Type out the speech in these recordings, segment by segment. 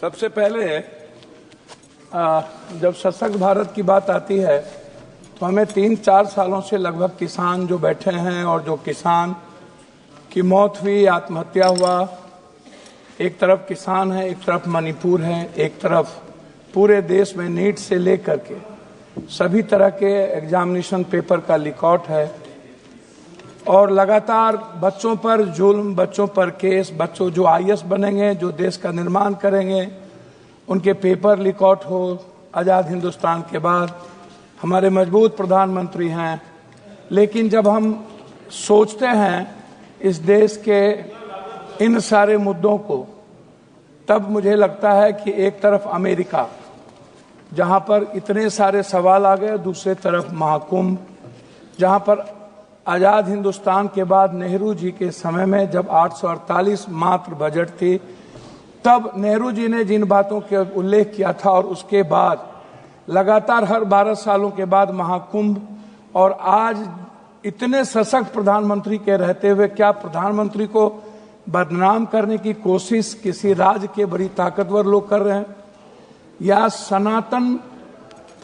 सबसे पहले जब सशक्त भारत की बात आती है तो हमें 3-4 सालों से लगभग किसान जो बैठे हैं और जो किसान की मौत हुई, आत्महत्या हुआ, एक तरफ किसान है, एक तरफ मणिपुर है, एक तरफ पूरे देश में नीट से लेकर के सभी तरह के एग्जामिनेशन पेपर का लीकआउट है और लगातार बच्चों पर जुल्म, बच्चों पर केस, बच्चों जो आईएएस बनेंगे, जो देश का निर्माण करेंगे, उनके पेपर लीकआउट हो। आज़ाद हिंदुस्तान के बाद हमारे मजबूत प्रधानमंत्री हैं, लेकिन जब हम सोचते हैं इस देश के इन सारे मुद्दों को, तब मुझे लगता है कि एक तरफ अमेरिका, जहां पर इतने सारे सवाल आ गए, दूसरे तरफ महाकुंभ, जहां पर आज़ाद हिंदुस्तान के बाद नेहरू जी के समय में जब 848 मात्र बजट थी, तब नेहरू जी ने जिन बातों के उल्लेख किया था और उसके बाद लगातार हर 12 सालों के बाद महाकुंभ, और आज इतने सशक्त प्रधानमंत्री के रहते हुए क्या प्रधानमंत्री को बदनाम करने की कोशिश किसी राज्य के बड़ी ताकतवर लोग कर रहे हैं, या सनातन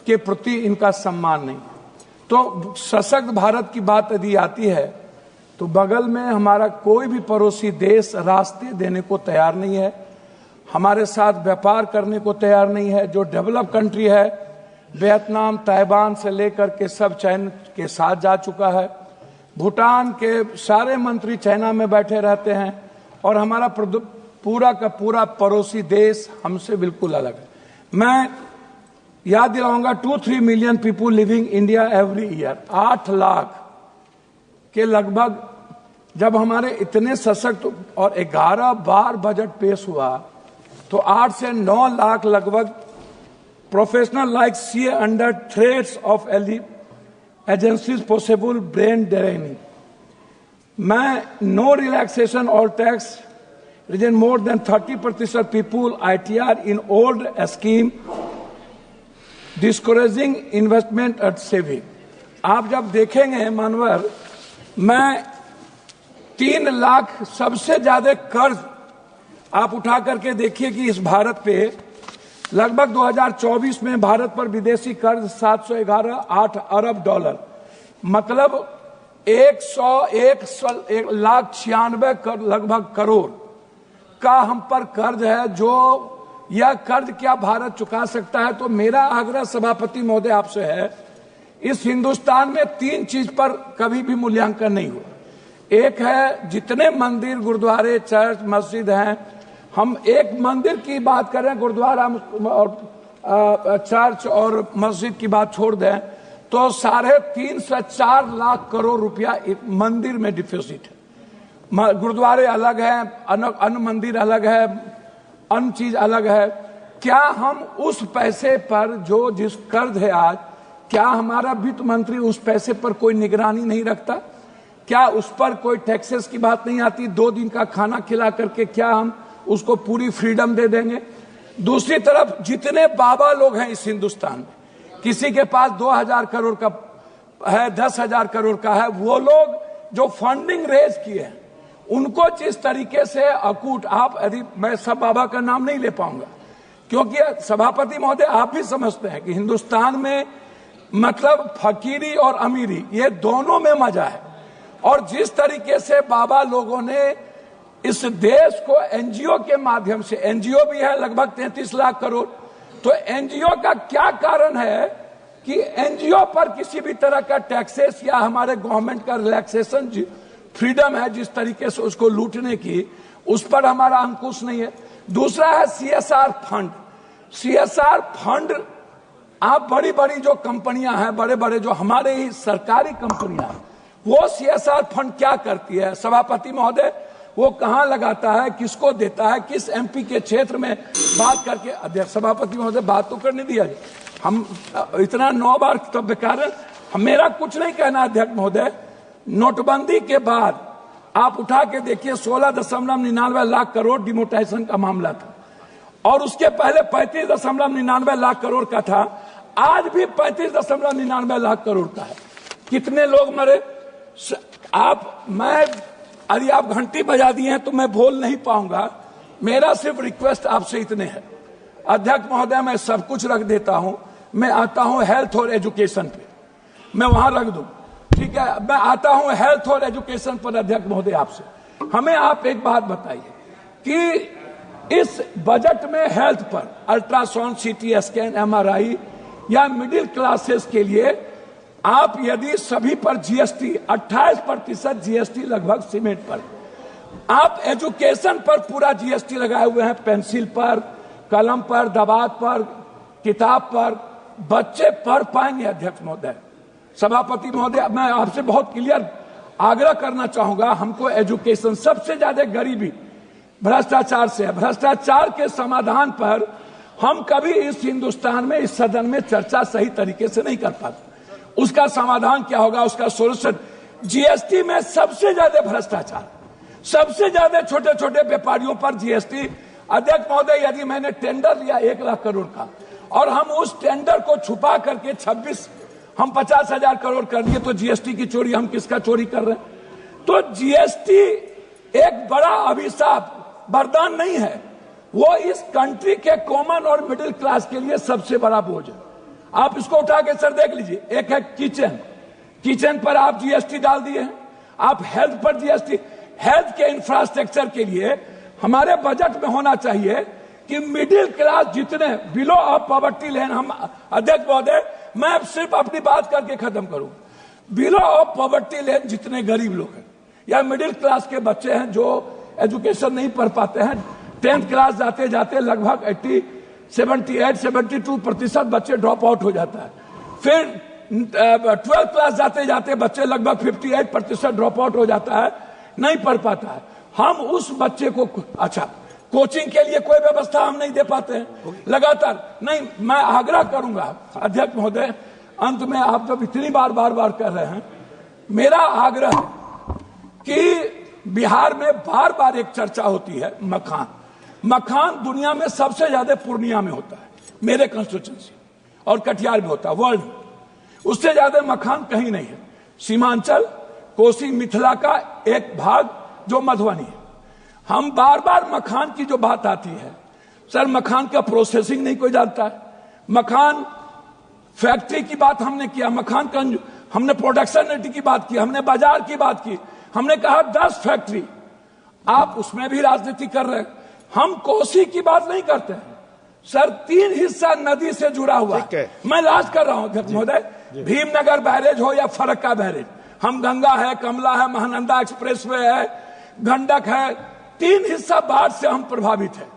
के प्रति इनका सम्मान नहीं। तो सशक्त भारत की बात यदि आती है तो बगल में हमारा कोई भी पड़ोसी देश रास्ते देने को तैयार नहीं है, हमारे साथ व्यापार करने को तैयार नहीं है। जो डेवलप कंट्री है, वियतनाम, ताइवान से लेकर के सब चाइना के साथ जा चुका है। भूटान के सारे मंत्री चाइना में बैठे रहते हैं और हमारा पूरा का पूरा पड़ोसी देश हमसे बिल्कुल अलग है। मैं याद दिलाऊंगा, 2-3 million people living India every year, 8 lakh के लगभग जब हमारे इतने सशक्त और 11 बार बजट पेश हुआ तो 8 से 9 लाख लगभग professional like CA under threats of agencies possible brain draining. मैं नो रिलैक्सेशन और tax reason more than 30% people ITR in old scheme discouraging investment and saving. आप जब देखेंगे मानवर, मैं 3 लाख सबसे ज्यादा कर्ज आप उठा करके देखिए कि इस भारत पे लगभग 2024 में भारत पर विदेशी कर्ज 711.8 अरब डॉलर, मतलब 1,96 लगभग करोड़ का हम पर कर्ज है। जो यह कर्ज क्या भारत चुका सकता है? तो मेरा आग्रह सभापति महोदय आपसे है, इस हिंदुस्तान में 3 चीज पर कभी भी मूल्यांकन नहीं हुआ। एक है जितने मंदिर, गुरुद्वारे, चर्च, मस्जिद हैं, हम एक मंदिर की बात करें, गुरुद्वारा और चर्च और मस्जिद की बात छोड़ दें तो 3.5 से 4 लाख करोड़ रुपया मंदिर में डिपॉजिट है। गुरुद्वारे अलग है, अन्य मंदिर अलग है, अन्य चीज अलग है। क्या हम उस पैसे पर जो जिस कर्ज है आज, क्या हमारा वित्त मंत्री उस पैसे पर कोई निगरानी नहीं रखता? क्या उस पर कोई टैक्सेस की बात नहीं आती? 2 दिन का खाना खिला करके क्या हम उसको पूरी फ्रीडम दे देंगे? दूसरी तरफ जितने बाबा लोग हैं इस हिंदुस्तान में, किसी के पास 2000 करोड़ का है, 10,000 करोड़ का है, वो लोग जो फंडिंग रेज किए हैं उनको जिस तरीके से अकूट, आप यदि मैं सब बाबा का नाम नहीं ले पाऊंगा क्योंकि सभापति महोदय आप भी समझते हैं कि हिंदुस्तान में मतलब फकीरी और अमीरी ये दोनों में मजा है। और जिस तरीके से बाबा लोगों ने इस देश को एनजीओ के माध्यम से, एनजीओ भी है लगभग 33 लाख करोड़, तो एनजीओ का क्या कारण है कि एनजीओ पर किसी भी तरह का टैक्सेस या हमारे गवर्नमेंट का रिलैक्सेशन फ्रीडम है जिस तरीके से उसको लूटने की, उस पर हमारा अंकुश नहीं है। दूसरा है CSR फंड। CSR फंड, आप बड़ी बड़ी जो कंपनियां हैं, बड़े बड़े जो हमारे ही सरकारी कंपनियां हैं, वो CSR फंड क्या करती है सभापति महोदय? वो कहां लगाता है, किसको देता है, किस MP के क्षेत्र में बात करके? अध्यक्ष सभापति महोदय बात तो करने दिया, हम इतना 9 बार तब बेकार। मेरा कुछ नहीं कहना अध्यक्ष महोदय, नोटबंदी के बाद आप उठा के देखिए 16.99 लाख करोड़ डिमोनेटाइजेशन का मामला था और उसके पहले 35.99 लाख करोड़ का था, आज भी 35.99 लाख करोड़ का है। कितने लोग मरे? यदि आप घंटी बजा दिए हैं तो मैं बोल नहीं पाऊंगा। मेरा सिर्फ रिक्वेस्ट आपसे इतने है अध्यक्ष महोदय मैं सब कुछ रख देता हूं, मैं आता हूं हेल्थ और एजुकेशन पे, मैं वहां रख दूं, ठीक है। मैं आता हूं हेल्थ और एजुकेशन पर अध्यक्ष महोदय आपसे। हमें आप एक बात बताइए कि इस बजट में हेल्थ पर अल्ट्रासाउंड, सीटी स्कैन, एमआरआई या मिडिल क्लासेस के लिए आप यदि सभी पर जीएसटी 28% जीएसटी लगभग सीमेंट पर, आप एजुकेशन पर पूरा जीएसटी लगाए हुए हैं, पेंसिल पर, कलम पर, दवात पर, किताब पर, बच्चे पढ़ पाएंगे अध्यक्ष महोदय? सभापति महोदय मैं आपसे बहुत क्लियर आग्रह करना चाहूंगा, हमको एजुकेशन, सबसे ज्यादा गरीबी भ्रष्टाचार से है। भ्रष्टाचार के समाधान पर हम कभी इस हिंदुस्तान में, इस सदन में चर्चा सही तरीके से नहीं कर पाते। उसका समाधान क्या होगा, उसका सोल्यूशन? जीएसटी में सबसे ज्यादा भ्रष्टाचार, सबसे ज्यादा छोटे छोटे व्यापारियों पर जीएसटी। अध्यक्ष महोदय यदि मैंने टेंडर लिया 1 लाख करोड़ का और हम उस टेंडर को छुपा करके 50,000 करोड़ कर दिए, तो जीएसटी की चोरी हम किसका चोरी कर रहे हैं? तो जीएसटी एक बड़ा अभिशाप, वरदान नहीं है, वो इस कंट्री के कॉमन और मिडिल क्लास के लिए सबसे बड़ा बोझ है। आप इसको उठा के सर देख लीजिए, एक है किचन पर आप जीएसटी डाल दिए हैं, आप हेल्थ पर जीएसटी। हेल्थ के इंफ्रास्ट्रक्चर के लिए हमारे बजट में होना चाहिए कि मिडिल क्लास जितने बिलो ऑफ पॉवर्टी लाइन, हम अध्यक्ष महोदय मैं सिर्फ अपनी बात करके खत्म करूं, बिलो ऑफ पॉवर्टी लाइन जितने गरीब लोग हैं या मिडिल क्लास के बच्चे हैं जो एजुकेशन नहीं पढ़ पाते हैं, 10th क्लास जाते जाते लगभग 78-72% बच्चे ड्रॉप आउट हो जाता है। फिर 12th क्लास जाते जाते बच्चे लगभग 58% ड्रॉप आउट हो जाता है, नहीं पढ़ पाता है। हम उस बच्चे को, अच्छा कोचिंग के लिए कोई व्यवस्था हम नहीं दे पाते हैं लगातार। नहीं, मैं आग्रह करूंगा अध्यक्ष महोदय, अंत में आप जब इतनी बार कर रहे हैं, मेरा आग्रह है कि बिहार में बार बार एक चर्चा होती है मखान दुनिया में सबसे ज्यादा पूर्णिया में होता है, मेरे कंस्टिट्यूएंसी, और कटिहार में होता है, वर्ल्ड में उससे ज्यादा मखान कहीं नहीं है। सीमांचल, कोसी, मिथिला का एक भाग जो मधुबनी है। हम बार मखान की जो बात आती है, सर मखान का प्रोसेसिंग नहीं कोई जानता है। मखान फैक्ट्री की बात हमने किया, मखान का हमने प्रोडक्शन रेट की बात की, हमने बाजार की बात की, हमने कहा 10 फैक्ट्री, आप उसमें भी राजनीति कर रहे हैं। हम कोसी की बात नहीं करते हैं सर, 3 हिस्सा नदी से जुड़ा हुआ है। मैं लास्ट कर रहा हूं अध्यक्ष महोदय, भीमनगर बैरेज हो या फरक्का बैरेज, हम गंगा है, कमला है, महानंदा एक्सप्रेसवे है, गंडक है, 3 हिस्सा बाढ़ से हम प्रभावित हैं।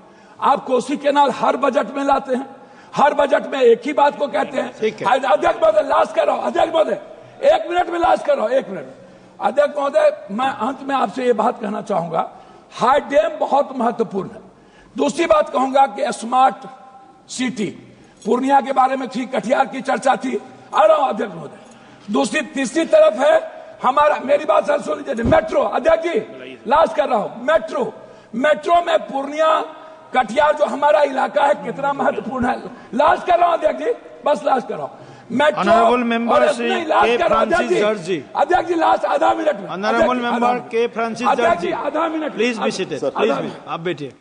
आप कोसी केनाल हर बजट में लाते हैं, हर बजट में एक ही बात को कहते हैं। अध्यक्ष महोदय लास्ट कर रहा हूं, अध्यक्ष महोदय 1 मिनट में लास्ट कर रहा हूं, 1 मिनट। अध्यक्ष महोदय मैं अंत में आपसे ये बात कहना चाहूंगा, हाई डैम बहुत महत्वपूर्ण है। दूसरी बात कहूंगा कि स्मार्ट सिटी, पूर्णिया के बारे में थी, कटिहार की चर्चा थी, आ रहा हूं अध्यक्ष महोदय। तीसरी तरफ है हमारा, मेरी बात सर सुन लीजिए, मेट्रो। अध्यक्ष जी लास्ट कर रहा हूं, मेट्रो में पूर्णिया, कटिहार जो हमारा इलाका है कितना महत्वपूर्ण है। लास्ट कर रहा हूं अध्यक्ष जी, बस लास्ट कर रहा हूं। ऑनरेबल मेंबर श्री के फ्रांसिस जॉर्ज जी, अध्यक्ष जी लास्ट आधा मिनट में। ऑनरेबल मेंबर के फ्रांसिस जॉर्ज जी, आधा minute, please be seated, please आप बैठिए।